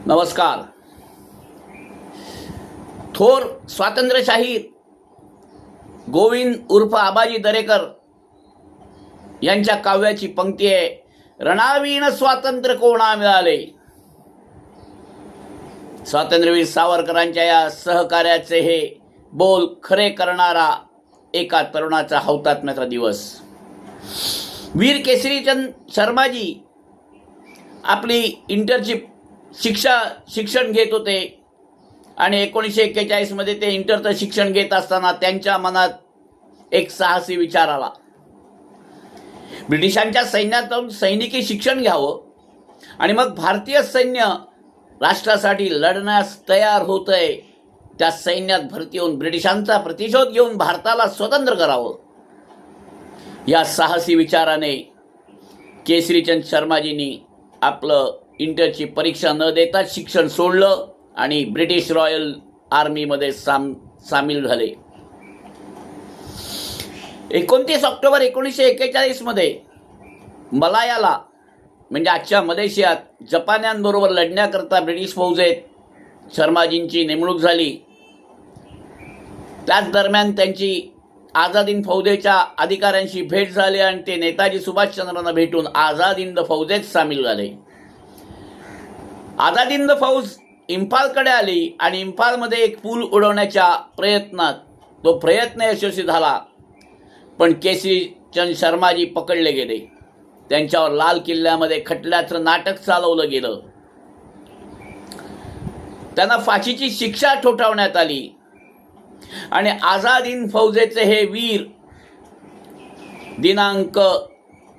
नमस्कार. थोर स्वातंत्र्यशाहीर गोविंद उर्फ आबाजी दरेकर यांच्या काव्याची पंक्ती आहे, रणावीन स्वातंत्र्य कोणा मिळाले. स्वातंत्र्यवीर सावरकरांच्या या सहकार्याचे हे बोल खरे करणारा एका तरुणाचा हौतात्म्याचा दिवस. वीर केसरीचंद शर्माजी आपली इंटरची शिक्षण घेत होते आणि 1941 मध्ये ते इंटरचं शिक्षण घेत असताना त्यांच्या मनात एक साहसी विचार आला. ब्रिटिशांच्या सैन्यात जाऊन सैनिकी शिक्षण घ्यावं आणि मग भारतीय सैन्य राष्ट्रासाठी लढण्यास तयार होतंय, त्या सैन्यात भरती होऊन ब्रिटिशांचा प्रतिशोध घेऊन भारताला स्वतंत्र करावं. या साहसी विचाराने केसरीचंद शर्माजींनी आपलं इंटरची परीक्षा न देता शिक्षण सोडलं आणि ब्रिटिश रॉयल आर्मीमध्ये सामील झाले. 29 ऑक्टोबर 1941 मध्ये मलायाला म्हणजे आजच्या मलेशियात जपान्यांबरोबर लढण्याकरता ब्रिटिश फौजेत शर्माजींची नेमणूक झाली. त्याच दरम्यान त्यांची आझाद हिंद फौजेच्या अधिकाऱ्यांशी भेट झाली आणि ते नेताजी सुभाषचंद्रांना भेटून आझाद हिंद फौजेत सामील झाले. आझाद हिंद फौज इम्फालकडे आली आणि इम्फालमध्ये एक पूल उडवण्याच्या प्रयत्नात तो प्रयत्न यशस्वी झाला, पण केसरीचंद शर्माजी पकडले गेले. त्यांच्यावर लाल किल्ल्यामध्ये खटल्याचं नाटक चालवलं गेलं. त्यांना फाशीची शिक्षा ठोठावण्यात आली आणि आझाद हिंद फौजेचे हे वीर दिनांक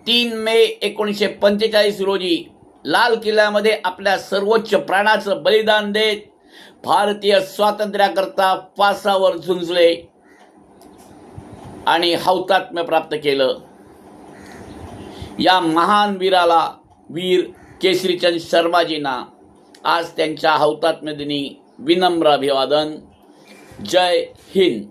3 मे 1945 रोजी लाल किल्ल्यामध्ये आपल्या सर्वोच्च प्राणाचं बलिदान देत भारतीय स्वातंत्र्याकरता फासावर झुंजले आणि हौतात्म्य प्राप्त केलं. या महान वीराला, वीर केसरीचंद शर्माजींना आज त्यांच्या हौतात्म्य दिनी विनम्र अभिवादन. जय हिंद.